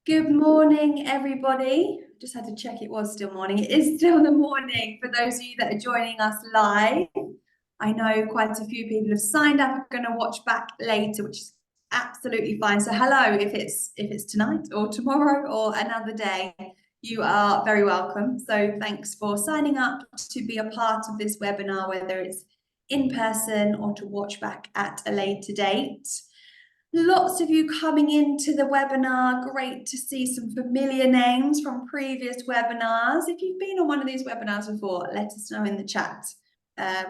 Good morning, everybody. Just had to check it was still morning. It is still the morning for those of you that are joining us live. I know quite a few people have signed up, are going to watch back later, which is absolutely fine. So hello, if it's tonight or tomorrow or another day, you are very welcome. So thanks for signing up to be a part of this webinar, whether it's in person or to watch back at a later date. Lots of you coming into the webinar. Great to see some familiar names from previous webinars. If you've been on one of these webinars before, let us know in the chat.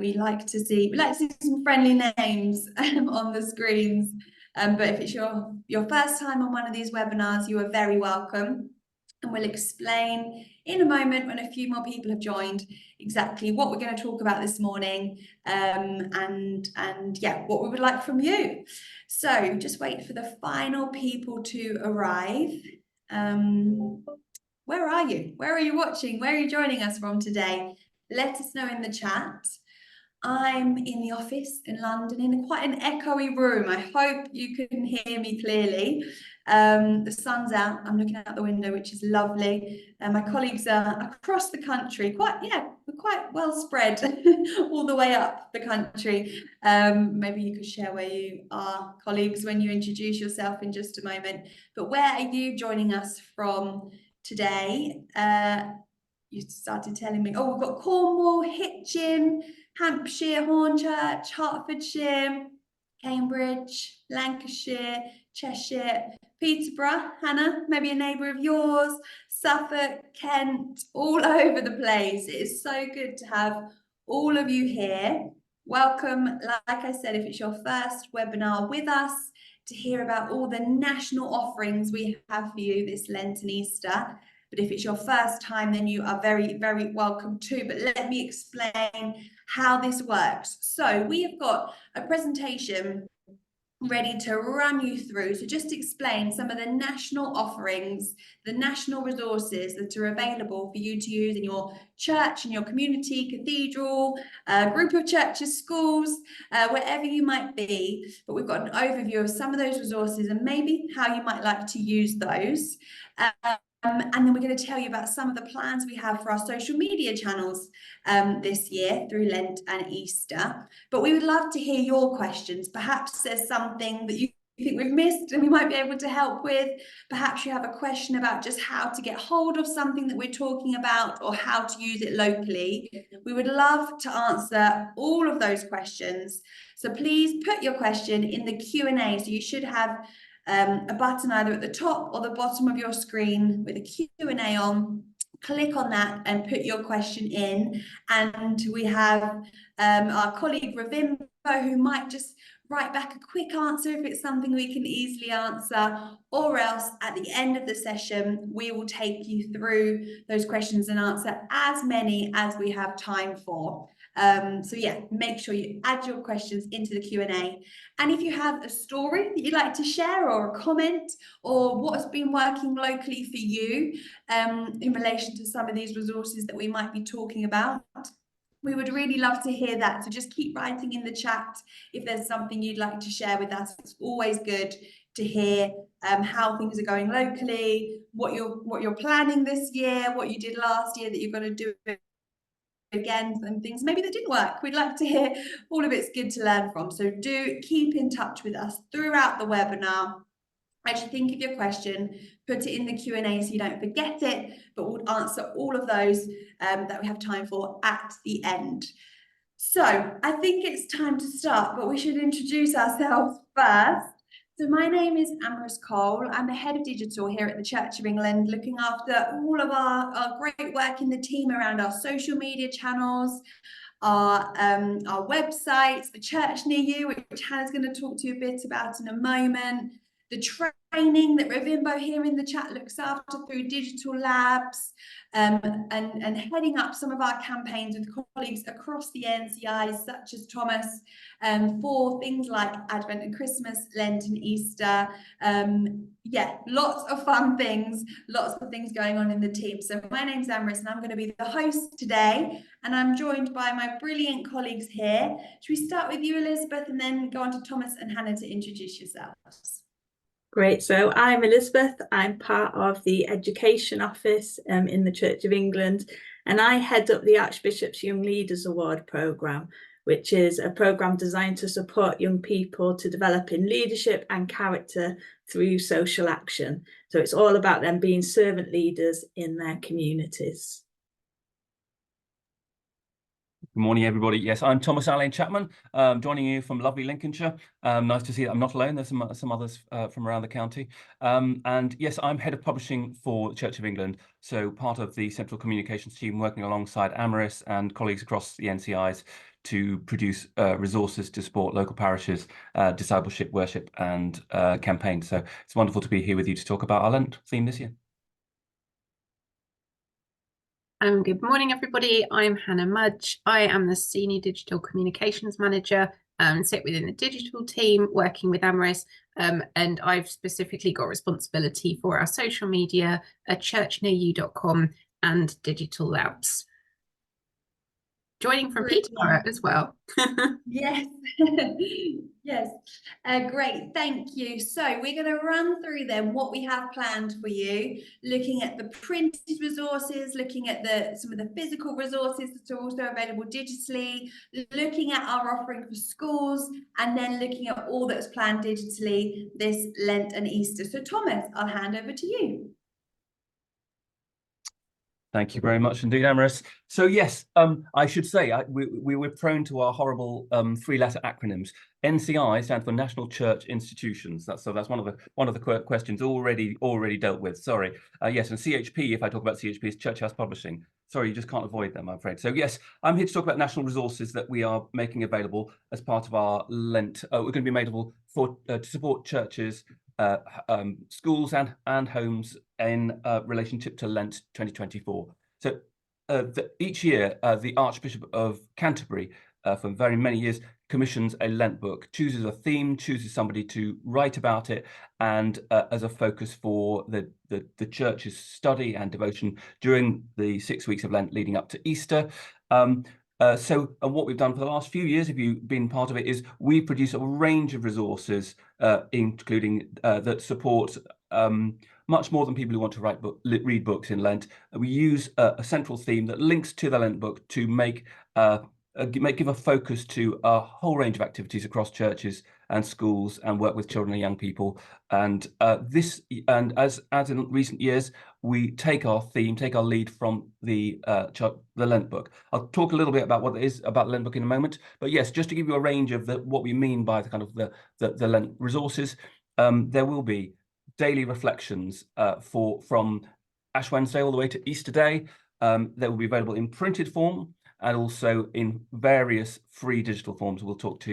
We like to see some friendly names on the screens. But if it's your first time on one of these webinars, you are very welcome. And we'll explain in a moment, when a few more people have joined, exactly what we're going to talk about this morning, and yeah, what we would like from you. So just wait for the final people to arrive. Where are you? Where are you watching? Where are you joining us from today? Let us know in the chat. I'm in the office in London in quite an echoey room. I hope you can hear me clearly. The sun's out. I'm looking out the window, which is lovely. My colleagues are across the country, we're quite well spread all the way up the country. Maybe you could share where you are, colleagues, when you introduce yourself in just a moment. But where are you joining us from today? You started telling me, oh, we've got Cornwall, Hitchin, Hampshire, Hornchurch, Hertfordshire, Cambridge, Lancashire, Cheshire, Peterborough, Hannah, maybe a neighbour of yours, Suffolk, Kent, all over the place. It is so good to have all of you here. Welcome, like I said, if it's your first webinar with us, to hear about all the national offerings we have for you this Lent and Easter. But if it's your first time, then you are very, very welcome too. But let me explain how this works. So we have got a presentation ready to run you through. So just explain some of the national offerings, the national resources that are available for you to use in your church, in your community, cathedral, group of churches, schools, wherever you might be. But we've got an overview of some of those resources and maybe how you might like to use those. And then we're going to tell you about some of the plans we have for our social media channels this year through Lent and Easter. But we would love to hear your questions. Perhaps there's something that you think we've missed and we might be able to help with. Perhaps you have a question about just how to get hold of something that we're talking about or how to use it locally. We would love to answer all of those questions. So please put your question in the Q&A. So you should have a button either at the top or the bottom of your screen with a Q&A on. Click on that and put your question in. And we have our colleague Ravimbo, who might just write back a quick answer if it's something we can easily answer, or else at the end of the session, we will take you through those questions and answer as many as we have time for. So yeah, make sure you add your questions into the Q&A. And if you have a story that you'd like to share or a comment or what has been working locally for you in relation to some of these resources that we might be talking about, we would really love to hear that. So just keep writing in the chat if there's something you'd like to share with us. It's always good to hear how things are going locally, what you're planning this year, what you did last year that you're going to do again, and things maybe that didn't work. We'd like to hear all of it's good to learn from. So do keep in touch with us throughout the webinar. As you think of your question, put it in the Q&A so you don't forget it, but we'll answer all of those that we have time for at the end. So I think it's time to start, but we should introduce ourselves first. So my name is Ambrose Cole. I'm the head of digital here at the Church of England, looking after all of our great work in the team around our social media channels, our websites, the church near you, which Hannah's going to talk to you a bit about in a moment, the training that Ravimbo here in the chat looks after through digital labs, and heading up some of our campaigns with colleagues across the NCIs, such as Thomas, for things like Advent and Christmas, Lent and Easter. Yeah, lots of fun things, lots of things going on in the team. So my name's Amris and I'm going to be the host today, and I'm joined by my brilliant colleagues here. Should we start with you, Elizabeth, and then go on to Thomas and Hannah to introduce yourselves? Great. So I'm Elizabeth. I'm part of the Education Office in the Church of England, and I head up the Archbishop's Young Leaders Award programme, which is a programme designed to support young people to develop in leadership and character through social action. So it's all about them being servant leaders in their communities. Good morning, everybody. Yes, I'm Thomas Allen Chapman, joining you from lovely Lincolnshire. Nice to see that I'm not alone. There's some others from around the county. And yes, I'm head of publishing for the Church of England, so part of the central communications team working alongside Amaris and colleagues across the NCIs to produce resources to support local parishes, discipleship, worship and campaigns. So it's wonderful to be here with you to talk about our Lent theme this year. Good morning, everybody. I'm Hannah Mudge. I am the Senior Digital Communications Manager and sit within the digital team working with Amaris. And I've specifically got responsibility for our social media, churchnearyou.com and digital labs. Joining from Peterborough as well. Yes, yes, great, thank you. So we're going to run through then what we have planned for you, looking at the printed resources, looking at some of the physical resources that are also available digitally, looking at our offering for schools, and then looking at all that's planned digitally this Lent and Easter. So Thomas, I'll hand over to you. Thank you very much indeed, Amaris. So yes, I should say we were prone to our horrible three-letter acronyms. NCI stands for National Church Institutions. That's one of the questions already dealt with. Sorry. Yes, and CHP. If I talk about CHP, is Church House Publishing. Sorry, you just can't avoid them, I'm afraid. So yes, I'm here to talk about national resources that we are making available as part of our Lent. We're going to be made available for to support churches, schools and homes in relationship to Lent 2024. So each year, the Archbishop of Canterbury, for very many years, commissions a Lent book, chooses a theme, chooses somebody to write about it, and as a focus for the church's study and devotion during the 6 weeks of Lent leading up to Easter. So what we've done for the last few years, if you've been part of it, is we produce a range of resources, including that support much more than people who want to read books in Lent. We use a central theme that links to the Lent book to give a focus to a whole range of activities across churches and schools and work with children and young people. And as in recent years, we take our lead from the Lent book. I'll talk a little bit about what it is about the Lent book in a moment. But yes, just to give you a range of what we mean by the kind of the Lent resources, there will be daily reflections from Ash Wednesday all the way to Easter Day. They will be available in printed form and also in various free digital forms. We'll talk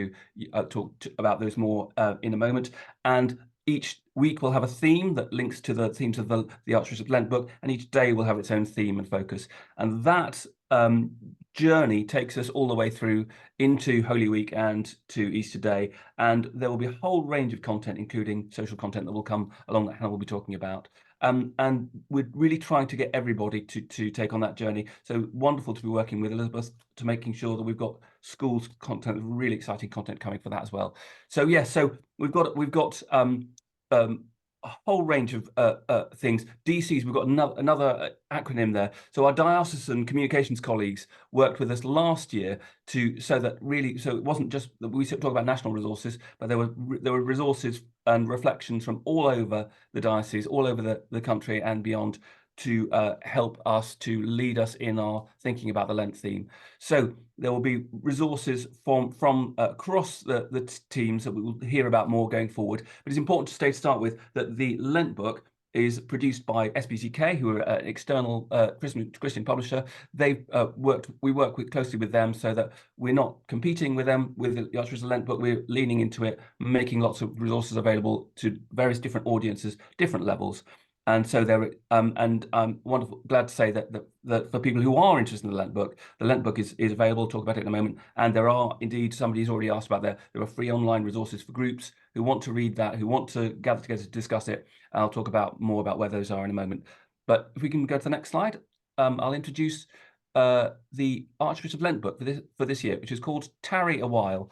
about those more in a moment. And each week we'll have a theme that links to the themes of the Archbishop's Lent book, and each day will have its own theme and focus. And that journey takes us all the way through into Holy Week and to Easter Day. And there will be a whole range of content, including social content, that will come along that Hannah will be talking about. And we're really trying to get everybody to take on that journey. So wonderful to be working with Elizabeth to making sure that we've got schools content, really exciting content coming for that as well. So yes, so we've got a whole range of things. DCs, we've got another acronym there. So our diocesan communications colleagues worked with us last year so it wasn't just that we talk about national resources, but there were resources and reflections from all over the diocese, all over the country and beyond, to help us, to lead us in our thinking about the Lent theme. So there will be resources from across the teams that we will hear about more going forward. But it's important to start with that the Lent book is produced by SPCK, who are an external Christian publisher. We work closely with them so that we're not competing with them with the Archbishop's Lent book. We're leaning into it, making lots of resources available to various different audiences, different levels. And so I'm glad to say that for people who are interested in the Lent book is available. We'll talk about it in a moment. And there are indeed, somebody's already asked about there are free online resources for groups who want to read that, who want to gather together to discuss it. I'll talk more about where those are in a moment. But if we can go to the next slide, I'll introduce the Archbishop's Lent book for this year, which is called Tarry a While: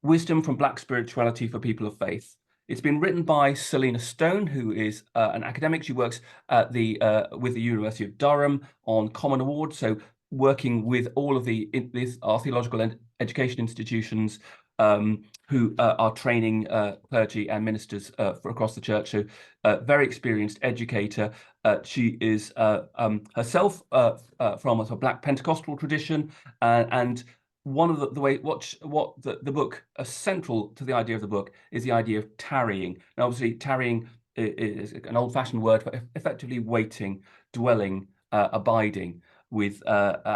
Wisdom from Black Spirituality for People of Faith. It's been written by Selina Stone, who is an academic. She works at with the University of Durham on Common Award, so working with all of our theological and education institutions who are training clergy and ministers across the church. So very experienced educator. She is herself from a Black Pentecostal tradition, and one of the book, central to the idea of the book, is the idea of tarrying. Now, obviously, tarrying is an old-fashioned word for effectively waiting, dwelling, abiding with, the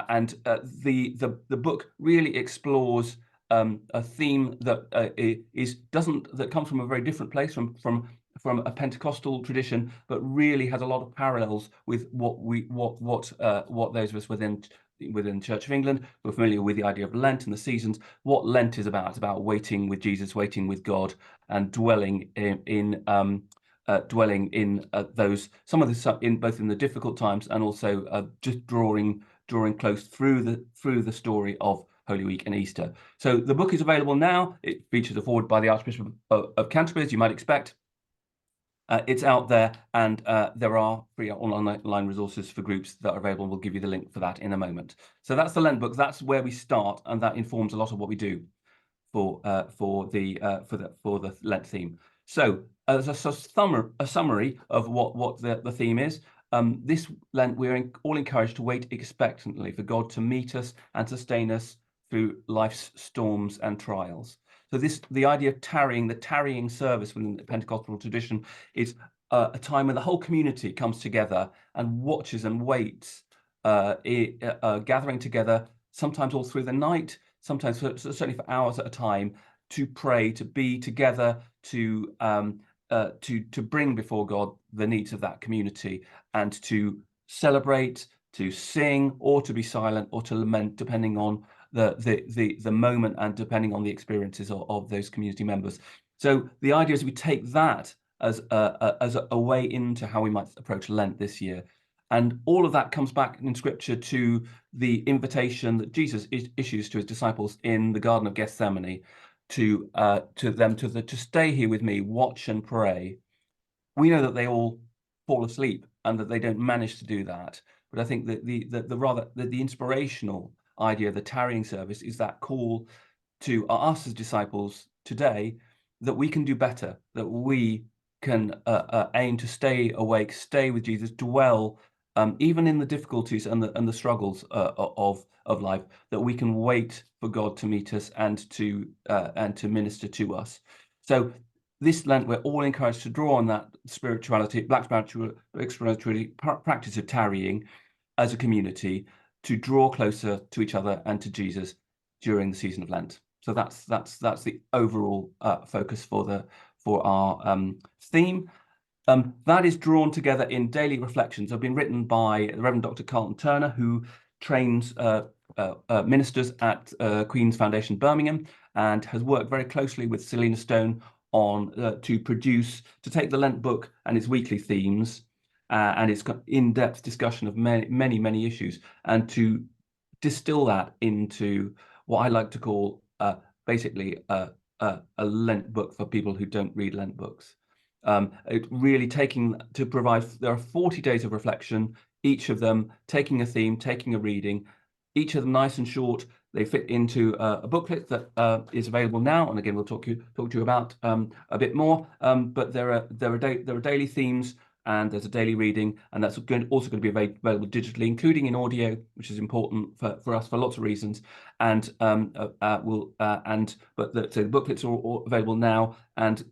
book really explores a theme that that comes from a very different place from a Pentecostal tradition, but really has a lot of parallels with what those of us within the Church of England who are familiar with the idea of Lent and the seasons. What Lent is about. It's about waiting with Jesus, waiting with God, and dwelling in those both in the difficult times and also just drawing close through the story of Holy Week and Easter. So the book is available now. It features a foreword by the Archbishop of Canterbury, as you might expect. It's out there, and there are free online resources for groups that are available. We'll give you the link for that in a moment. So that's the Lent book. That's where we start, and that informs a lot of what we do for the Lent theme. So as a summary of what the theme is, this Lent we're all encouraged to wait expectantly for God to meet us and sustain us through life's storms and trials. So the idea of tarrying, the tarrying service within the Pentecostal tradition, is a time when the whole community comes together and watches and waits, gathering together, sometimes all through the night, sometimes certainly for hours at a time, to pray, to be together, to bring before God the needs of that community, and to celebrate, to sing, or to be silent, or to lament, depending on the moment and depending on the experiences of those community members. So the idea is we take that as a way into how we might approach Lent this year. And all of that comes back in Scripture to the invitation that Jesus issues to his disciples in the Garden of Gethsemane to stay here with me, watch and pray. We know that they all fall asleep and that they don't manage to do that. But I think that the inspirational idea of the tarrying service is that call to us as disciples today that we can do better, that we can aim to stay awake, stay with Jesus, dwell even in the difficulties and the struggles of life, that we can wait for God to meet us and to minister to us. So this Lent, we're all encouraged to draw on that spirituality, Black spirituality practice of tarrying as a community, to draw closer to each other and to Jesus during the season of Lent. So that's the overall focus for our theme. That is drawn together in daily reflections. Have been written by the Reverend Dr. Carlton Turner, who trains ministers at Queen's Foundation Birmingham, and has worked very closely with Selina Stone on to take the Lent book and its weekly themes and its in-depth discussion of many issues, and to distill that into what I like to call basically a Lent book for people who don't read Lent books. It really there are 40 days of reflection, each of them taking a theme, taking a reading, each of them nice and short. They fit into a booklet that is available now, and again we'll talk to you about a bit more. But there are daily themes, and there's a daily reading, and that's also going to be available digitally, including in audio, which is important for us for lots of reasons. And so the booklets are all available now, and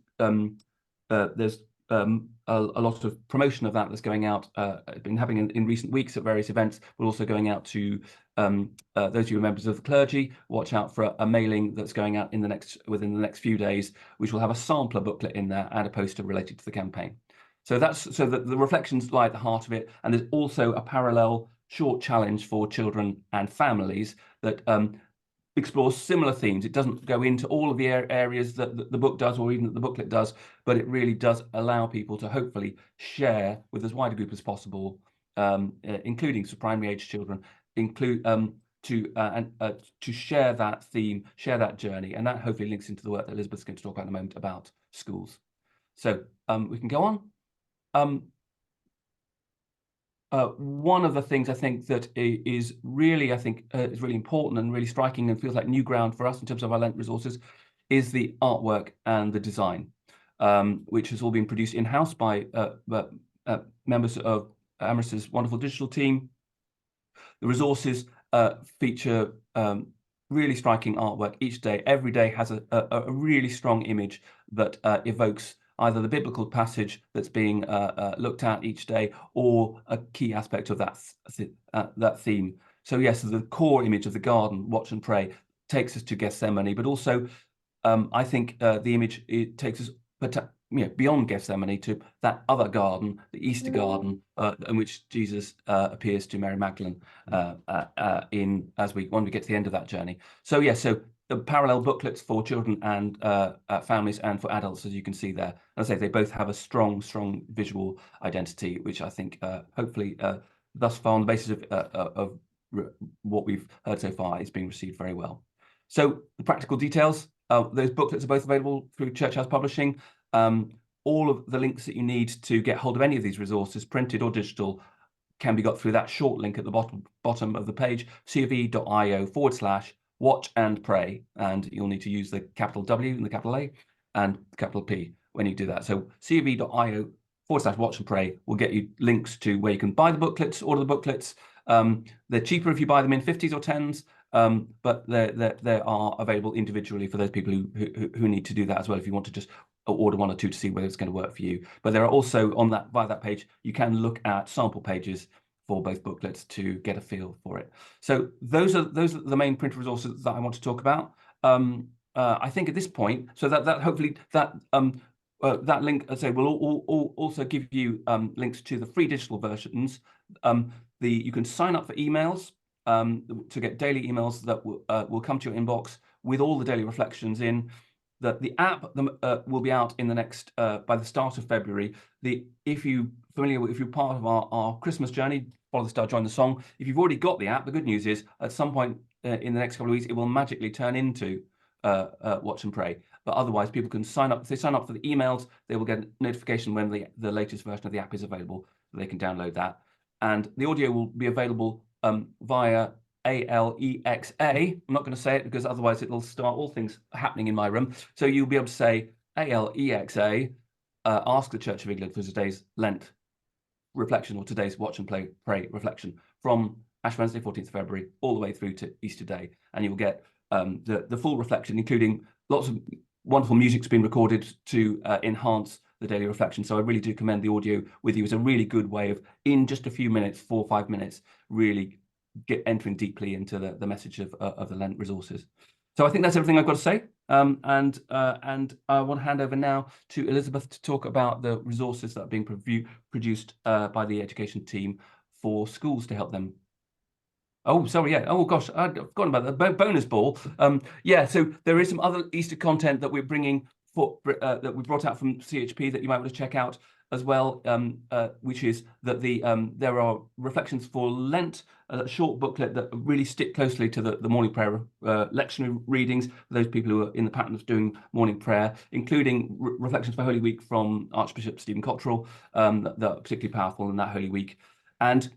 there's a lot of promotion of that that's going out. It's been happening in recent weeks at various events. We're also going out to those of you members of the clergy. Watch out for a mailing that's going out within the next few days, which will have a sampler booklet in there and a poster related to the campaign. So the reflections lie at the heart of it, and there's also a parallel short challenge for children and families that explores similar themes. It doesn't go into all of the areas that the book does, or even that the booklet does, but it really does allow people to hopefully share with as wide a group as possible, including primary age children, to share that theme, share that journey, and that hopefully links into the work that Elizabeth's going to talk about in a moment about schools. So we can go on. One of the things I think that is really, is really important and really striking and feels like new ground for us in terms of our Lent resources is the artwork and the design, which has all been produced in-house by members of Amherst's wonderful digital team. The resources feature really striking artwork each day. Every day has a really strong image that evokes either the biblical passage that's being looked at each day or a key aspect of that theme. So yes, the core image of the garden, watch and pray, takes us to Gethsemane, but also I think the image, it takes us beyond Gethsemane to that other garden, the Easter garden, in which Jesus appears to Mary Magdalene when we get to the end of that journey. So yes, so the parallel booklets for children and families and for adults, as you can see there. As I say, they both have a strong visual identity, which I think hopefully thus far on the basis of what we've heard so far is being received very well. So the practical details, those booklets are both available through Church House Publishing. All of the links that you need to get hold of any of these resources, printed or digital, can be got through that short link at the bottom of the page, cov.io/watch and pray, and you'll need to use the capital W and the capital A and capital P when you do that. So cov.io/watch and pray will get you links to where you can buy the booklets, order the booklets. They're cheaper if you buy them in 50s or 10s, but they are available individually for those people who need to do that as well, if you want to just order one or two to see whether it's going to work for you. But there are also via that page, you can look at sample pages for both booklets to get a feel for it. So those are the main print resources that I want to talk about. I think at this point, so that hopefully that link, I say, will also give you links to the free digital versions. You can sign up for emails to get daily emails that will come to your inbox with all the daily reflections in. The app will be out in the next by the start of February. If you're part of our Christmas journey, follow the star, join the song. If you've already got the app, the good news is at some point in the next couple of weeks, it will magically turn into Watch and Pray. But otherwise, people can sign up. If they sign up for the emails, they will get a notification when the latest version of the app is available. They can download that, and the audio will be available via ALEXA. I'm not going to say it because otherwise it'll start all things happening in my room. So you'll be able to say ALEXA, ask the Church of England for today's Lent reflection or today's Watch and Pray reflection from Ash Wednesday, 14th of February, all the way through to Easter Day. And you'll get the full reflection, including lots of wonderful music's been recorded to enhance the daily reflection. So I really do commend the audio with you. It's a really good way of, in just a few minutes, 4 or 5 minutes, really entering deeply into the message of the Lent resources. So I think that's everything I've got to say. And I want to hand over now to Elizabeth to talk about the resources that are being produced by the education team for schools to help them. Oh, sorry, yeah. Oh, gosh, I'd forgotten about the bonus ball. Yeah, so there is some other Easter content that we're bringing that we brought out from CHP that you might want to check out as well, which is that there are reflections for Lent, a short booklet that really stick closely to the morning prayer lectionary readings for those people who are in the pattern of doing morning prayer, including reflections for Holy Week from Archbishop Stephen Cottrell that are particularly powerful in that Holy Week. And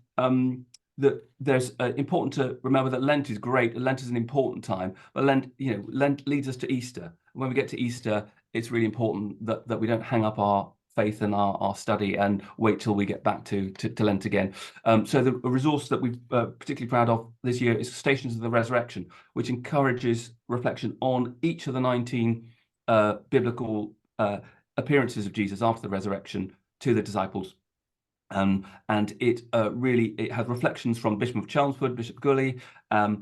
there's important to remember that Lent is great. Lent is an important time, but Lent leads us to Easter. When we get to Easter, it's really important that we don't hang up our faith and our study and wait till we get back to Lent again. So the resource that we're particularly proud of this year is Stations of the Resurrection, which encourages reflection on each of the 19 biblical appearances of Jesus after the resurrection to the disciples. And it has reflections from Bishop of Chelmsford, Bishop Gully, a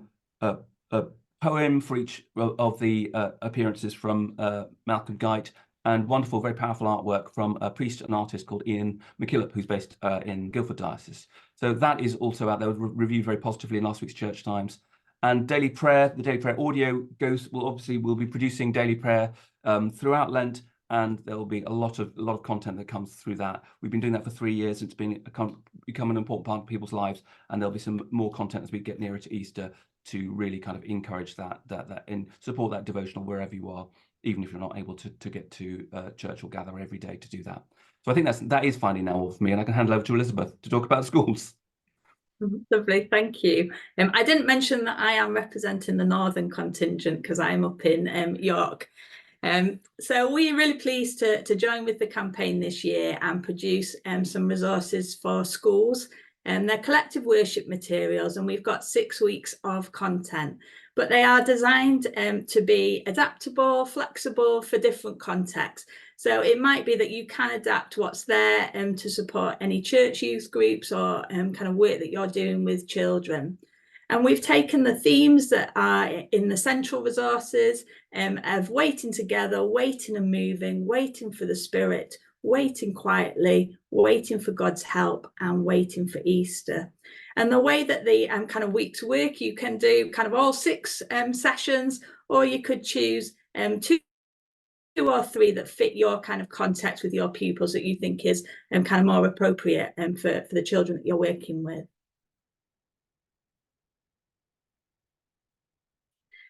poem for each of the appearances from Malcolm Guite, and wonderful, very powerful artwork from a priest and artist called Ian McKillop, who's based in Guildford Diocese. So that is also out there, reviewed very positively in last week's Church Times. And daily prayer, the daily prayer audio we'll be producing daily prayer throughout Lent, and there will be a lot of content that comes through that. We've been doing that for 3 years. It's become an important part of people's lives, and there'll be some more content as we get nearer to Easter to really kind of encourage that and support that devotional wherever you are even if you're not able to get to church or gather every day to do that. So I think that is finding now for me, and I can hand over to Elizabeth to talk about schools. Lovely, thank you. I didn't mention that I am representing the Northern contingent because I'm up in York. So we're really pleased to join with the campaign this year and produce some resources for schools. They're collective worship materials, and we've got 6 weeks of content, but they are designed to be adaptable, flexible for different contexts. So it might be that you can adapt what's there to support any church youth groups or kind of work that you're doing with children. And we've taken the themes that are in the central resources of waiting together, waiting and moving, waiting for the Spirit, waiting quietly, waiting for God's help, and waiting for Easter. And the way that the kind of weeks work, you can do kind of all 6 sessions, or you could choose 2 or 3 that fit your kind of context with your pupils that you think is kind of more appropriate for the children that you're working with.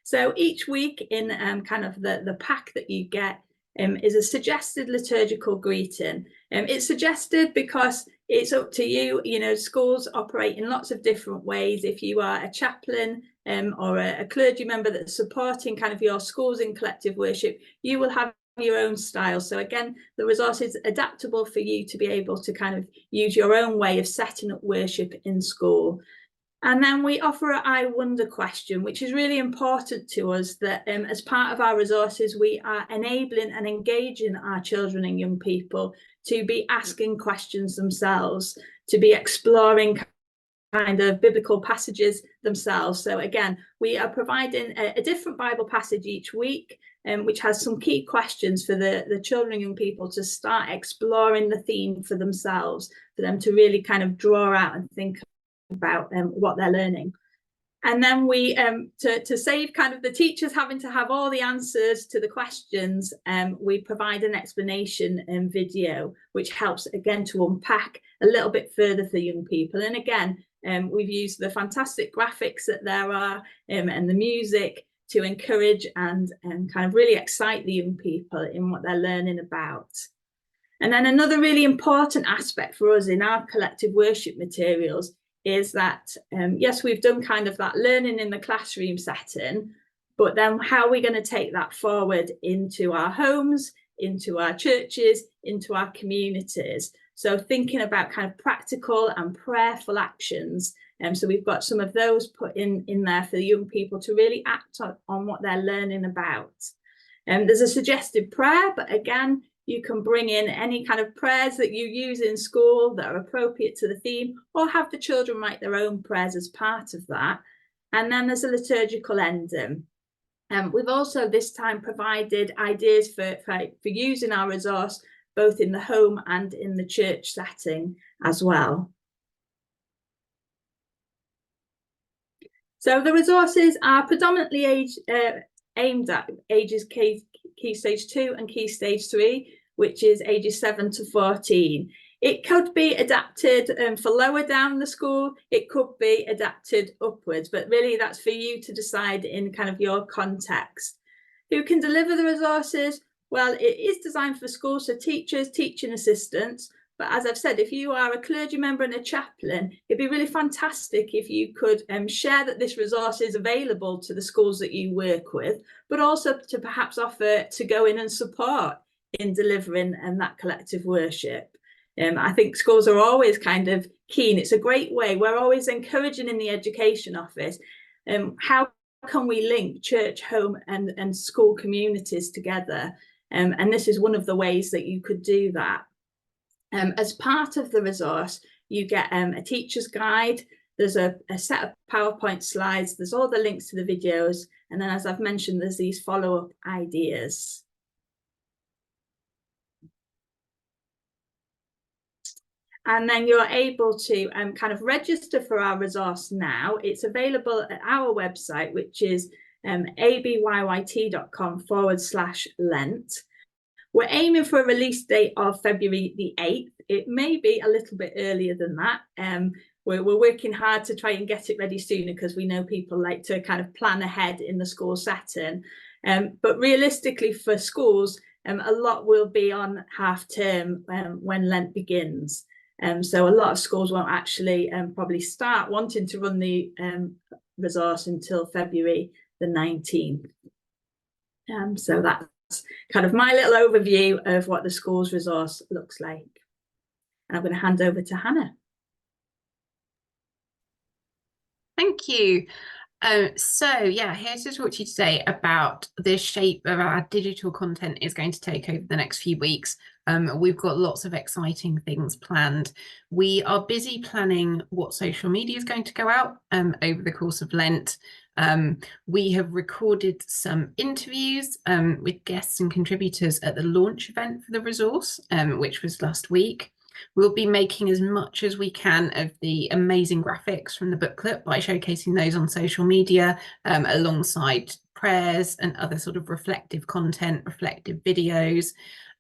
So each week in kind of the pack that you get is a suggested liturgical greeting. It's suggested because it's up to you. You know, schools operate in lots of different ways. If you are a chaplain or a clergy member that's supporting kind of your schools in collective worship, you will have your own style. So again, the resource is adaptable for you to be able to kind of use your own way of setting up worship in school. And then we offer an I wonder question, which is really important to us, that as part of our resources, we are enabling and engaging our children and young people to be asking questions themselves, to be exploring kind of biblical passages themselves. So again, we are providing a different Bible passage each week, which has some key questions for the children and young people to start exploring the theme for themselves, for them to really kind of draw out and think about what they're learning. And then we to save kind of the teachers having to have all the answers to the questions, we provide an explanation video which helps again to unpack a little bit further for young people. And again, we've used the fantastic graphics that there are and the music to encourage and kind of really excite the young people in what they're learning about. And then another really important aspect for us in our collective worship materials is that, yes, we've done kind of that learning in the classroom setting, but then how are we going to take that forward into our homes, into our churches, into our communities? So thinking about kind of practical and prayerful actions. So we've got some of those put in there for the young people to really act on what they're learning about. There's a suggested prayer, but again, you can bring in any kind of prayers that you use in school that are appropriate to the theme, or have the children write their own prayers as part of that. And then there's a liturgical ending. We've also this time provided ideas for using our resource both in the home and in the church setting as well. So the resources are predominantly aimed at ages Key Stage 2 and Key Stage 3, which is ages 7 to 14. It could be adapted for lower down the school. It could be adapted upwards, but really that's for you to decide in kind of your context. Who can deliver the resources? Well, it is designed for schools, so teachers, teaching assistants. But as I've said, if you are a clergy member and a chaplain, it'd be really fantastic if you could share that this resource is available to the schools that you work with, but also to perhaps offer to go in and support in delivering that collective worship. I think schools are always kind of keen. It's a great way. We're always encouraging in the education office. How can we link church, home and school communities together? And this is one of the ways that you could do that. As part of the resource, you get a teacher's guide. There's a set of PowerPoint slides. There's all the links to the videos. And then, as I've mentioned, there's these follow-up ideas. And then you're able to kind of register for our resource now. It's available at our website, which is abyt.com/Lent. We're aiming for a release date of February the 8th. It may be a little bit earlier than that. We're working hard to try and get it ready sooner because we know people like to kind of plan ahead in the school setting. But realistically for schools, a lot will be on half term when Lent begins. So a lot of schools won't actually probably start wanting to run the resource until February the 19th. So that's kind of my little overview of what the schools resource looks like. And I'm going to hand over to Hannah. Thank you. So yeah, here to talk to you today about the shape of our digital content is going to take over the next few weeks. We've got lots of exciting things planned. We are busy planning what social media is going to go out over the course of Lent. We have recorded some interviews with guests and contributors at the launch event for the resource, which was last week. We'll be making as much as we can of the amazing graphics from the booklet by showcasing those on social media, alongside prayers and other sort of reflective content, reflective videos.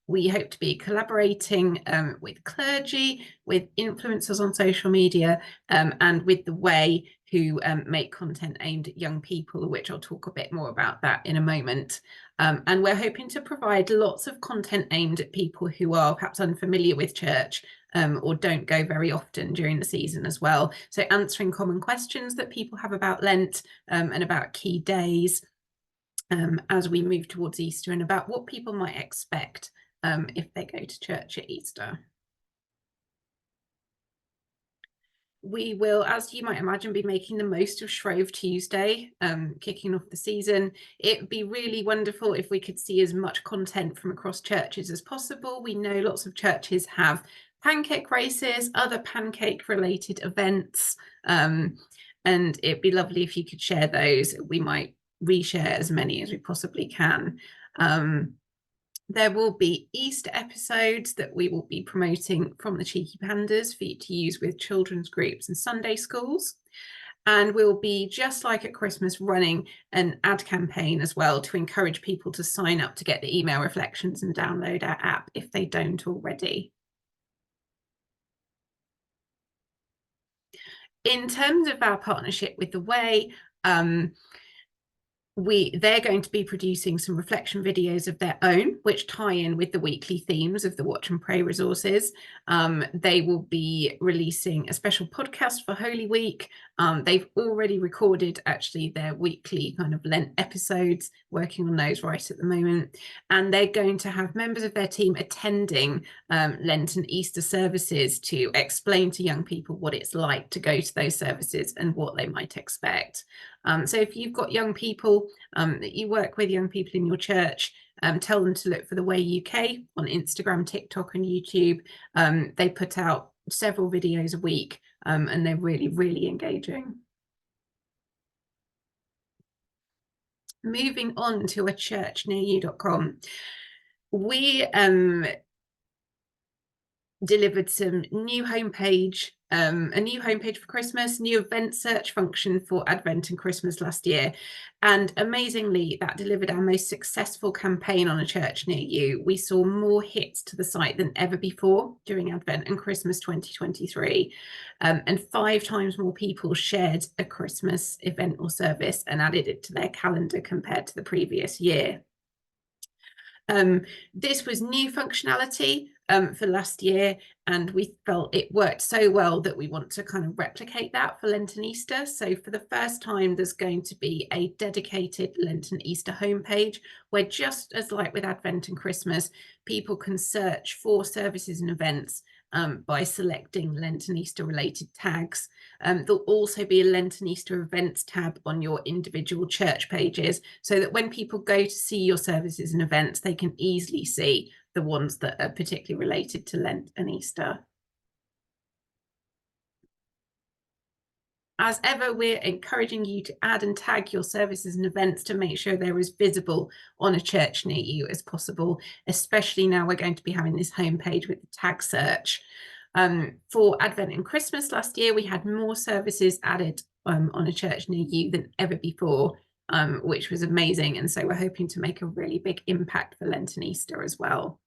We hope to be collaborating with clergy, with influencers on social media, and with the Way, who make content aimed at young people, which I'll talk a bit more about that in a moment. And we're hoping to provide lots of content aimed at people who are perhaps unfamiliar with church or don't go very often during the season as well. So answering common questions that people have about Lent and about key days as we move towards Easter, and about what people might expect if they go to church at Easter. We will, as you might imagine, be making the most of Shrove Tuesday, kicking off the season. It would be really wonderful if we could see as much content from across churches as possible. We know lots of churches have pancake races, other pancake-related events, and it'd be lovely if you could share those. We might reshare as many as we possibly can. There will be Easter episodes that we will be promoting from the Cheeky Pandas for you to use with children's groups and Sunday schools. And we'll be, just like at Christmas, running an ad campaign as well to encourage people to sign up to get the email reflections and download our app if they don't already. In terms of our partnership with the Way, they're going to be producing some reflection videos of their own, which tie in with the weekly themes of the Watch and Pray resources. They will be releasing a special podcast for Holy Week. They've already recorded actually their weekly kind of Lent episodes, working on those right at the moment. And they're going to have members of their team attending Lent and Easter services to explain to young people what it's like to go to those services and what they might expect. So if you've got young people that you work with, young people in your church, tell them to look for the Way UK on Instagram, TikTok and YouTube. They put out several videos a week and they're really, really engaging. Moving on to a churchnearyou.com. We delivered some new homepage, a new homepage for Christmas, new event search function for Advent and Christmas last year. And amazingly, that delivered our most successful campaign on a church near you. We saw more hits to the site than ever before during Advent and Christmas 2023. And 5 times more people shared a Christmas event or service and added it to their calendar compared to the previous year. This was new functionality for last year, and we felt it worked so well that we want to kind of replicate that for Lent and Easter. So for the first time, there's going to be a dedicated Lent and Easter homepage where, just as like with Advent and Christmas, people can search for services and events by selecting Lent and Easter related tags. There'll also be a Lent and Easter events tab on your individual church pages, so that when people go to see your services and events, they can easily see the ones that are particularly related to Lent and Easter. As ever, we're encouraging you to add and tag your services and events to make sure they're as visible on a church near you as possible, especially now we're going to be having this homepage with the tag search. For Advent and Christmas last year, we had more services added on a church near you than ever before, which was amazing. And so we're hoping to make a really big impact for Lent and Easter as well.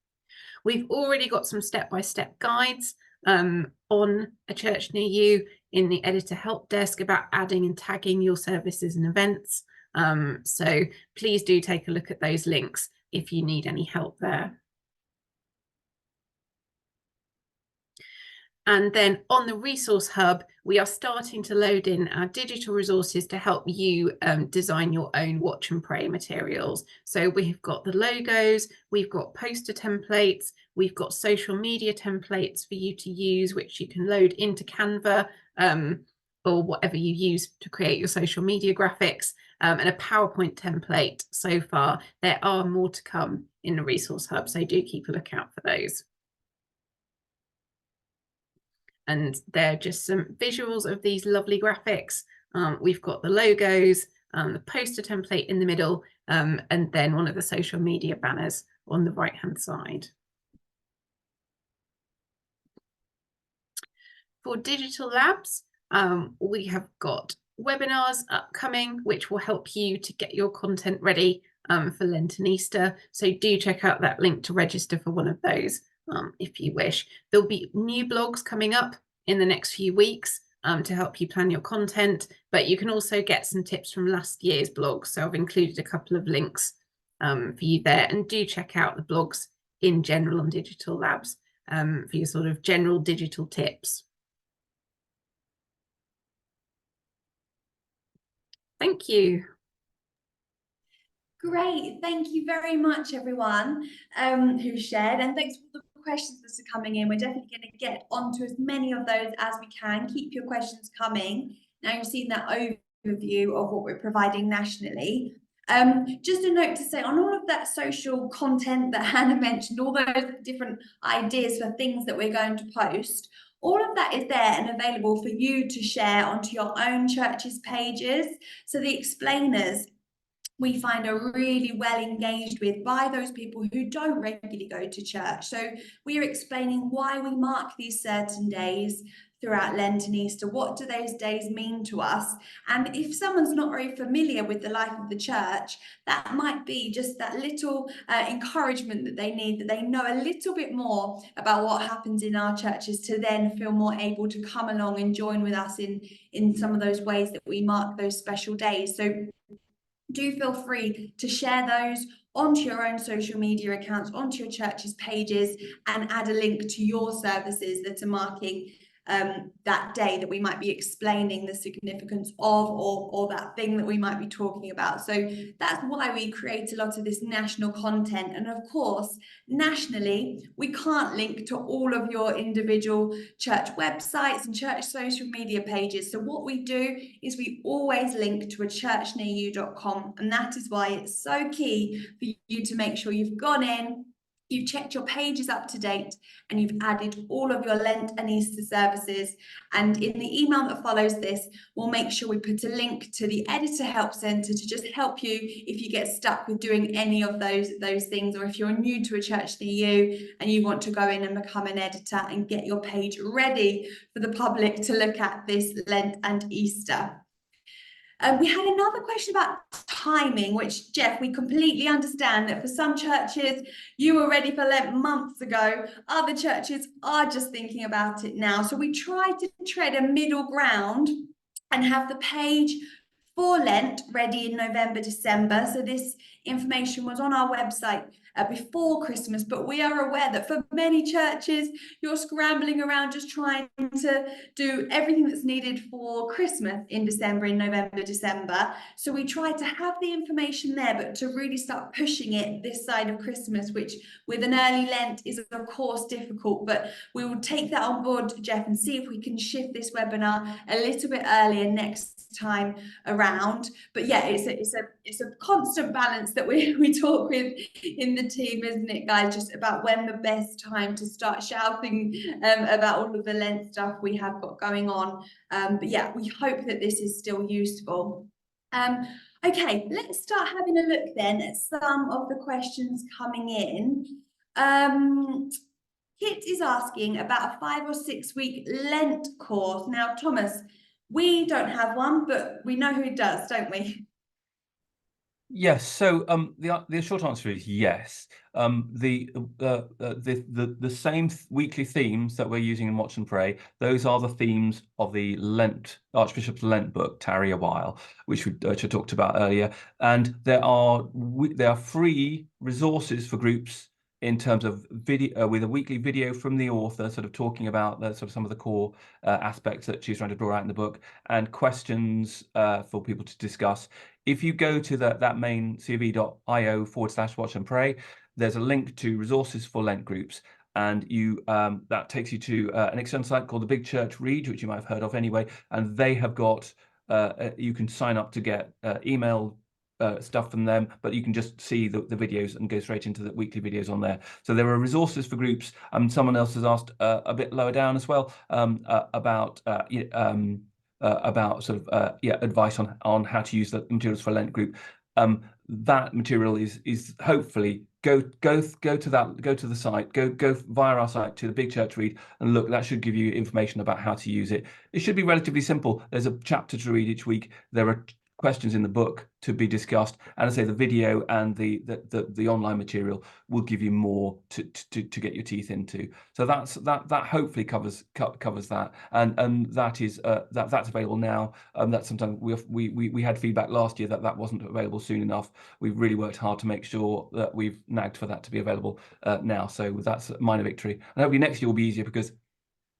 We've already got some step-by-step guides on a church near you in the editor help desk about adding and tagging your services and events. So please do take a look at those links if you need any help there. And then on the resource hub, we are starting to load in our digital resources to help you design your own watch and pray materials. So we've got the logos, we've got poster templates, we've got social media templates for you to use, which you can load into Canva or whatever you use to create your social media graphics, and a PowerPoint template so far. There are more to come in the resource hub, so do keep a lookout for those. And they're just some visuals of these lovely graphics. We've got the logos, the poster template in the middle, and then one of the social media banners on the right-hand side. For digital labs, we have got webinars upcoming, which will help you to get your content ready for Lent and Easter. So do check out that link to register for one of those. If you wish. There'll be new blogs coming up in the next few weeks to help you plan your content, but you can also get some tips from last year's blogs. So I've included a couple of links for you there, and do check out the blogs in general on Digital Labs for your sort of general digital tips. Thank you. Great, thank you very much, everyone who shared, and thanks for the questions that are coming in. We're definitely going to get onto as many of those as we can. Keep your questions coming. Now you've seen that overview of what we're providing nationally. Just a note to say, on all of that social content that Hannah mentioned, all those different ideas for things that we're going to post, all of that is there and available for you to share onto your own church's pages. So the explainers we find are really well engaged with by those people who don't regularly go to church. So we are explaining why we mark these certain days throughout Lent and Easter. What do those days mean to us? And if someone's not very familiar with the life of the church, that might be just that little encouragement that they need, that they know a little bit more about what happens in our churches to then feel more able to come along and join with us in some of those ways that we mark those special days. So do feel free to share those onto your own social media accounts, onto your church's pages, and add a link to your services that are marking that day that we might be explaining the significance of, or that thing that we might be talking about. So that's why we create a lot of this national content. And of course, nationally, we can't link to all of your individual church websites and church social media pages. So what we do is we always link to a churchnearyou.com, and that is why it's so key for you to make sure you've gone in, you've checked your pages up to date, and you've added all of your Lent and Easter services. And in the email that follows this, we'll make sure we put a link to the Editor Help Centre to just help you if you get stuck with doing any of those things, or if you're new to a church near you and you want to go in and become an editor and get your page ready for the public to look at this Lent and Easter. We had another question about timing, which, Jeff, we completely understand that for some churches, you were ready for Lent months ago. Other churches are just thinking about it now. So we try to tread a middle ground and have the page for Lent ready in November, December. So this information was on our website before Christmas, but we are aware that for many churches, you're scrambling around just trying to do everything that's needed for Christmas in December, in November, December. So we try to have the information there, but to really start pushing it this side of Christmas, which with an early Lent is of course difficult, but we will take that on board, Jeff, and see if we can shift this webinar a little bit earlier next time around. But yeah, it's a constant balance that we talk with in the team, isn't it, guys, just about when the best time to start shouting about all of the Lent stuff we have got going on. But yeah, we hope that this is still useful. Okay, let's start having a look then at some of the questions coming in. Kit is asking about a 5 or 6 week Lent course. Now, Thomas, we don't have one, but we know who does, don't we? Yes, so the short answer is yes. The same weekly themes that we're using in Watch and Pray, those are the themes of the Archbishop's Lent book, Tarry a While, which I talked about earlier. And there are free resources for groups in terms of video, with a weekly video from the author, sort of talking about sort of some of the core aspects that she's trying to draw out in the book, and questions for people to discuss. If you go to that main cv.io/watch and pray, there's a link to resources for Lent groups, and that takes you to an external site called the Big Church Read, which you might have heard of anyway, and they have got you can sign up to get email stuff from them, but you can just see the videos and go straight into the weekly videos on there. So there are resources for groups. Someone else has asked a bit lower down as well about sort of advice on how to use the materials for a Lent group. That material is hopefully go to the site, go via our site to the Big Church Read and look. That should give you information about how to use it. It should be relatively simple. There's a chapter to read each week. There are questions in the book to be discussed, and I say the video and the online material will give you more to get your teeth into. So that hopefully covers that, and that is that's available now. That sometimes we had feedback last year that wasn't available soon enough. We've really worked hard to make sure that we've nagged for that to be available now. So that's a minor victory, and hopefully next year will be easier, because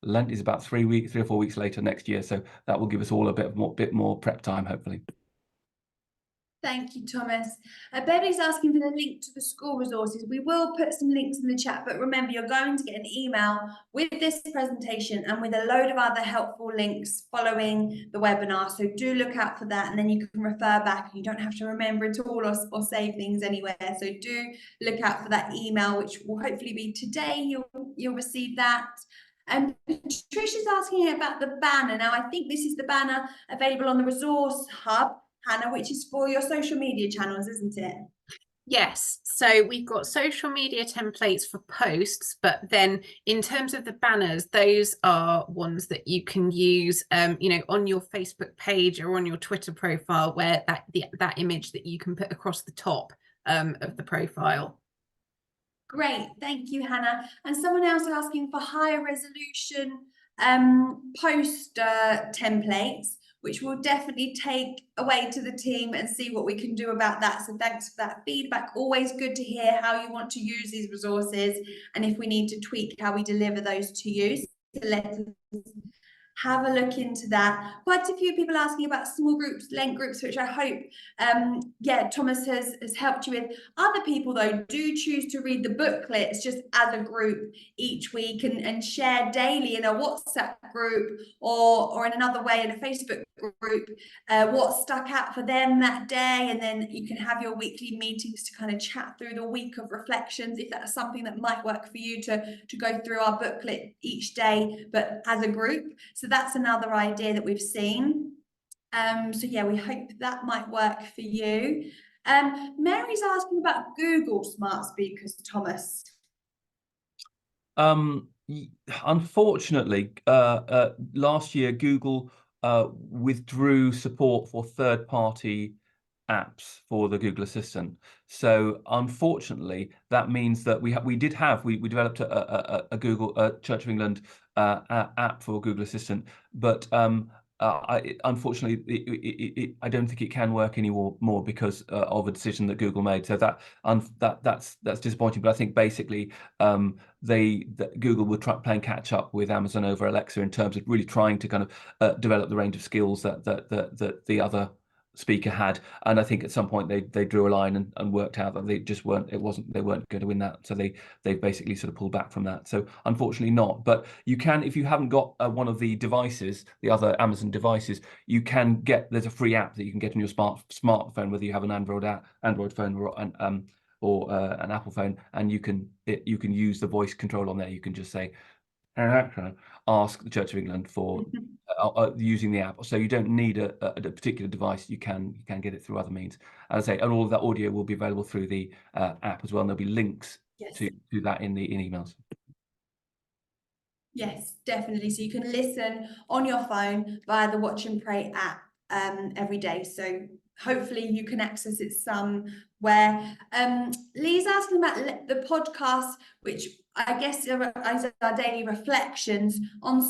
Lent is about 3 or 4 weeks later next year. So that will give us all a bit more prep time, hopefully. Thank you, Thomas. Beverly's asking for the link to the school resources. We will put some links in the chat, but remember, you're going to get an email with this presentation and with a load of other helpful links following the webinar. So do look out for that, and then you can refer back. You don't have to remember it all or save things anywhere. So do look out for that email, which will hopefully be today. You'll receive that. And Patricia's asking about the banner. Now, I think this is the banner available on the Resource Hub, Hannah, which is for your social media channels, isn't it? Yes, so we've got social media templates for posts, but then in terms of the banners, those are ones that you can use, on your Facebook page or on your Twitter profile, where that image that you can put across the top of the profile. Great, thank you, Hannah. And someone else asking for higher resolution post templates, which we'll definitely take away to the team and see what we can do about that. So thanks for that feedback. Always good to hear how you want to use these resources, and if we need to tweak how we deliver those to you. So let's have a look into that. Quite a few people asking about small groups, Lent groups, which I hope, Thomas has helped you with. Other people, though, do choose to read the booklets just as a group each week and share daily in a WhatsApp group or in another way in a Facebook group what stuck out for them that day, and then you can have your weekly meetings to kind of chat through the week of reflections, if that's something that might work for you, to go through our booklet each day, but as a group. So that's another idea that we've seen. So yeah, we hope that might work for you. Mary's asking about Google Smart Speakers, Thomas. Unfortunately, last year Google withdrew support for third-party apps for the Google Assistant. So unfortunately, that means that we developed a Google Church of England app for Google Assistant, but unfortunately, I don't think it can work anymore because of a decision that Google made. So that's disappointing. But I think basically Google will try playing catch up with Amazon over Alexa in terms of really trying to kind of develop the range of skills that the other speaker had, and I think at some point they drew a line and worked out that they weren't going to win that, so they basically sort of pulled back from that. So unfortunately not, but you can, if you haven't got one of the devices, the other Amazon devices, you can get, there's a free app that you can get on your smartphone, whether you have an Android phone or an Apple phone, and you can use the voice control on there. You can just say, ask the Church of England for using the app, so you don't need a particular device. You can get it through other means. As I say, and all of that audio will be available through the app as well, and there'll be links to that in emails. Yes, definitely. So you can listen on your phone via the Watch and Pray app every day. So hopefully you can access it somewhere. Lee's asking about the podcast, which I guess are our daily reflections on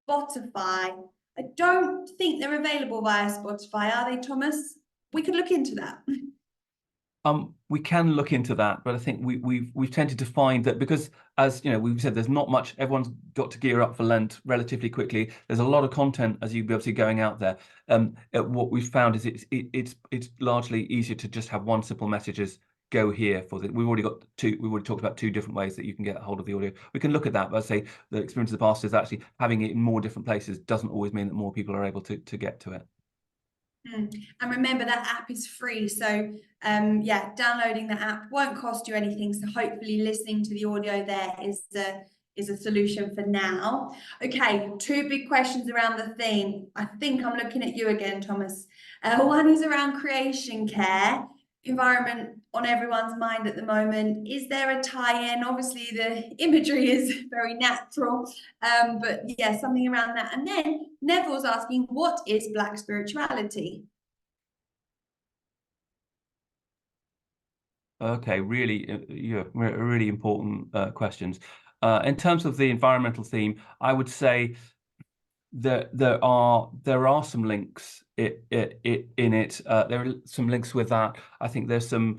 Spotify. I don't think they're available via Spotify, are they, Thomas? We could look into that. We can look into that, but I think we've tended to find that because, as you know, we've said there's not much. Everyone's got to gear up for Lent relatively quickly. There's a lot of content, as you'll be able to see, going out there. What we've found is it's largely easier to just have one simple messages go here for the. We've already got two. We've already talked about two different ways that you can get a hold of the audio. We can look at that, but I say the experience of the past is actually having it in more different places doesn't always mean that more people are able to get to it. And remember, that app is free, so yeah, downloading the app won't cost you anything, so hopefully listening to the audio there is a solution for now. Okay, two big questions around the theme. I think I'm looking at you again, Thomas. One is around creation care. Environment on everyone's mind at the moment. Is there a tie-in? Obviously the imagery is very natural, but yeah, something around that. And then Neville's asking, what is Black spirituality? Okay, really important questions. In terms of the environmental theme, I would say that there are some links in it. There are some links with that. I think there's some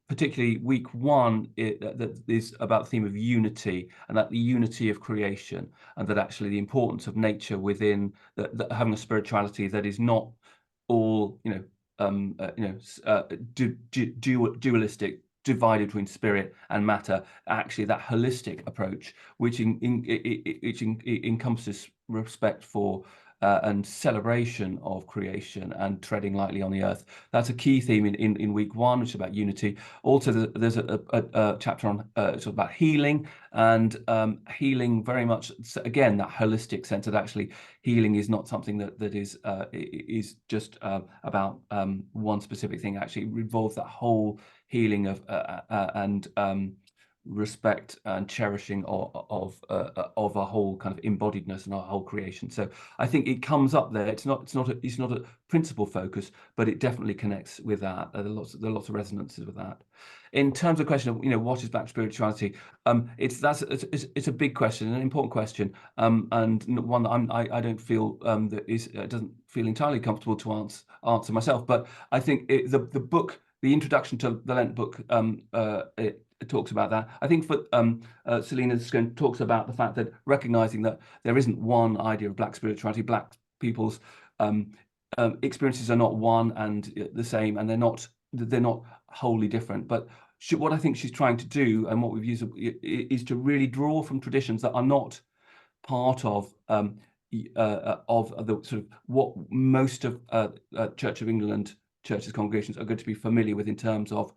particularly week one that is about the theme of unity, and that the unity of creation, and that actually the importance of nature within having a spirituality that is not all dualistic, divided between spirit and matter. Actually, that holistic approach, which encompasses respect for and celebration of creation and treading lightly on the earth. That's a key theme in week one, which is about unity. Also, there's a chapter on it's about healing, and healing very much, again, that holistic sense that actually healing is not something that is just about one specific thing. Actually, it involves that whole healing of and respect and cherishing of our whole kind of embodiedness and our whole creation. So I think it comes up there. It's not a principal focus, but it definitely connects with that. There are lots of resonances with that. In terms of the question of what is Black spirituality, it's a big question, an important question, and one that I don't feel doesn't feel entirely comfortable to answer myself. But I think the book, the introduction to the Lent book, it talks about that. I think for Selena talks about the fact that recognizing that there isn't one idea of Black spirituality. Black people's experiences are not one and the same, and they're not wholly different. But what I think she's trying to do, and what we've used, is to really draw from traditions that are not part of the sort of what most of Church of England churches, congregations are going to be familiar with in terms of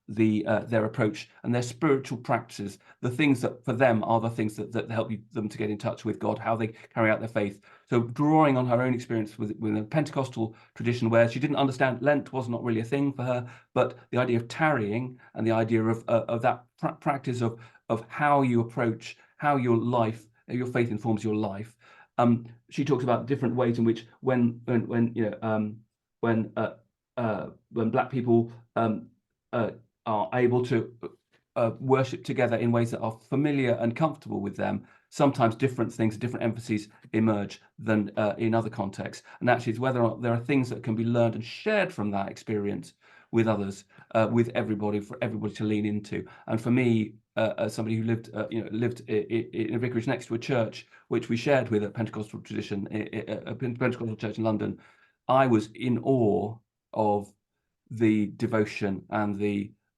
their approach and their spiritual practices, the things that for them are the things that help them to get in touch with God, how they carry out their faith. So drawing on her own experience with a Pentecostal tradition where she didn't understand Lent was not really a thing for her, but the idea of tarrying and the idea of that practice of how you approach, how your life, your faith informs your life. She talks about different ways in which when Black people are able to worship together in ways that are familiar and comfortable with them, sometimes different things, different emphases emerge than in other contexts. And actually, it's whether or not there are things that can be learned and shared from that experience with others, with everybody, for everybody to lean into. And for me, as somebody who lived in a vicarage next to a church, which we shared with a Pentecostal tradition, a Pentecostal church in London, I was in awe of the devotion and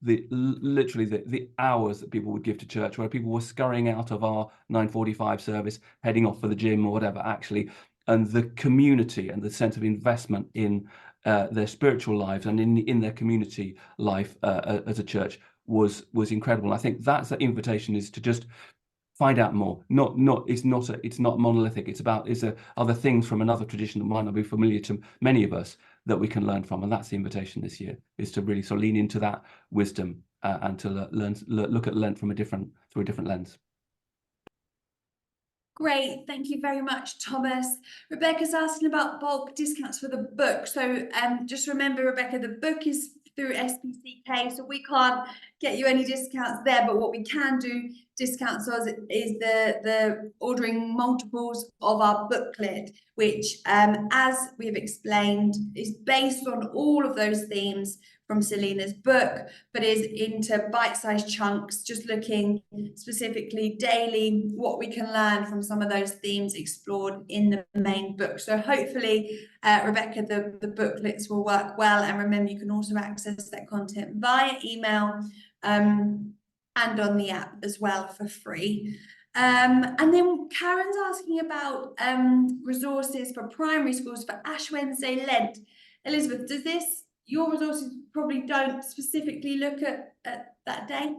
literally the hours that people would give to church, where people were scurrying out of our 9:45 service, heading off for the gym or whatever, actually, and the community and the sense of investment in their spiritual lives and in their community life as a church was incredible. And I think that's the invitation, is to just find out more. It's not monolithic. It's about other things from another tradition that might not be familiar to many of us that we can learn from. And that's the invitation this year, is to really sort of lean into that wisdom and to look at Lent through a different lens. Great, thank you very much, Thomas. Rebecca's asking about bulk discounts for the book. So just remember, Rebecca, the book is through SPCK, so we can't get you any discounts there, but what we can do discounts is the ordering multiples of our booklet, which as we have explained is based on all of those themes from Selena's book, but is into bite-sized chunks, just looking specifically daily what we can learn from some of those themes explored in the main book. So hopefully, Rebecca, the booklets will work well. And remember, you can also access that content via email and on the app as well for free. And then Karen's asking about resources for primary schools for Ash Wednesday Lent. Elizabeth, does this, your resources probably don't specifically look at that day?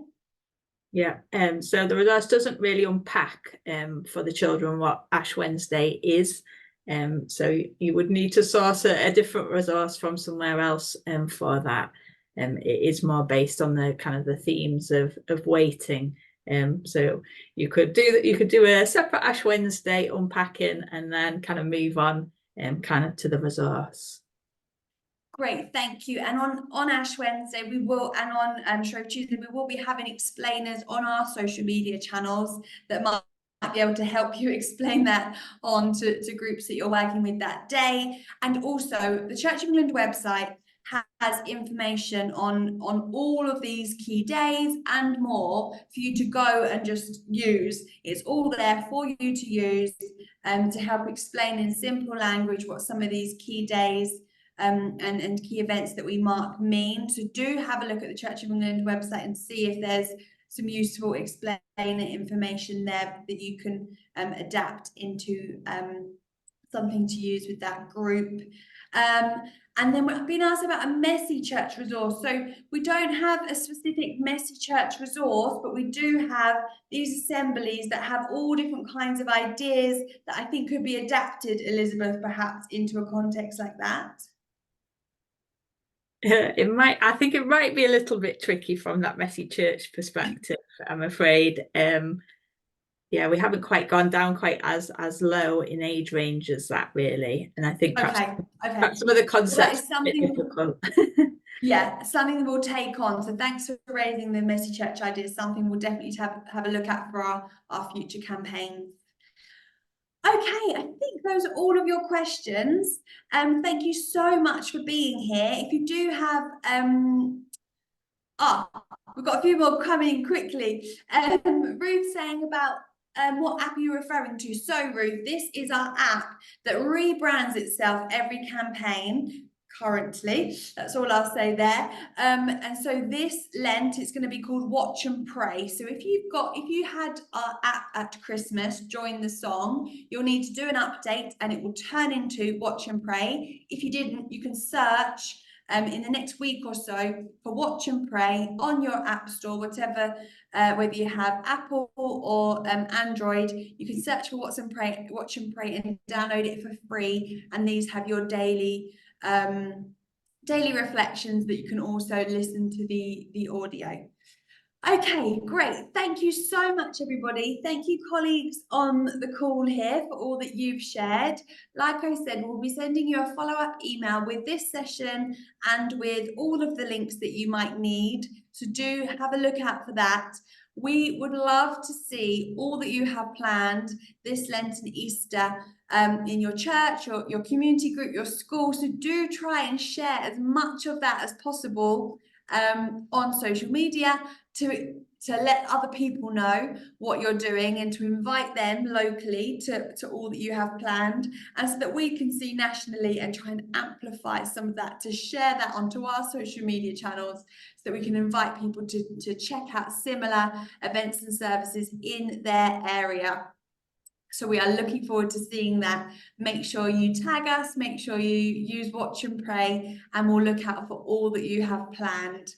Yeah, so the resource doesn't really unpack for the children what Ash Wednesday is. So you would need to source a different resource from somewhere else for that. It is more based on the kind of the themes of waiting. So you could do a separate Ash Wednesday unpacking and then kind of move on kind of to the resource. Great, thank you. And on Ash Wednesday, we will, and on Shrove Tuesday, we will be having explainers on our social media channels that might be able to help you explain that on to groups that you're working with that day. And also, the Church of England website has information on all of these key days and more for you to go and just use. It's all there for you to use to help explain in simple language what some of these key days and key events that we mark mean. So do have a look at the Church of England website and see if there's some useful explainer information there that you can adapt into something to use with that group. And then we've been asked about a messy church resource. So we don't have a specific messy church resource, but we do have these assemblies that have all different kinds of ideas that I think could be adapted, Elizabeth, perhaps into a context like that. I think it might be a little bit tricky from that messy church perspective, I'm afraid. Yeah, we haven't quite gone down quite as low in age range as that, really. And I think perhaps some of the concepts are a bit difficult. Yeah, something that we'll take on. So thanks for raising the messy church idea. Something we'll definitely have a look at for our future campaigns. Okay, I think those are all of your questions. Thank you so much for being here. If you do have we've got a few more coming quickly. Ruth saying about what app are you referring to? So Ruth, this is our app that rebrands itself every campaign. Currently, that's all I'll say there. And so this Lent, it's going to be called Watch and Pray. So if you had our app at Christmas, join the song, you'll need to do an update and it will turn into Watch and Pray. If you didn't, you can search in the next week or so for Watch and Pray on your app store, whatever, whether you have Apple or Android, you can search for Watch and Pray and download it for free. And these have your daily reflections that you can also listen to the audio. Okay, great. Thank you so much, everybody. Thank you, colleagues on the call here, for all that you've shared. Like I said, we'll be sending you a follow-up email with this session and with all of the links that you might need. So do have a look out for that. We would love to see all that you have planned this Lent and Easter in your church, your community group, your school. So do try and share as much of that as possible on social media to let other people know what you're doing and to invite them locally to all that you have planned, and so that we can see nationally and try and amplify some of that, to share that onto our social media channels so that we can invite people to check out similar events and services in their area. So we are looking forward to seeing that. Make sure you tag us, make sure you use Watch and Pray, and we'll look out for all that you have planned.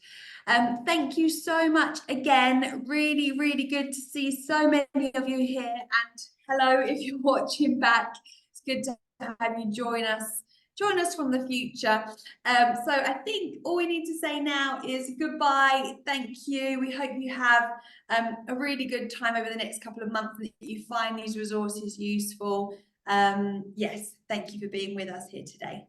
Thank you so much again. Really, really good to see so many of you here. And hello, if you're watching back, it's good to have you join us join us from the future. So I think all we need to say now is goodbye. Thank you. We hope you have a really good time over the next couple of months, that you find these resources useful. Yes, thank you for being with us here today.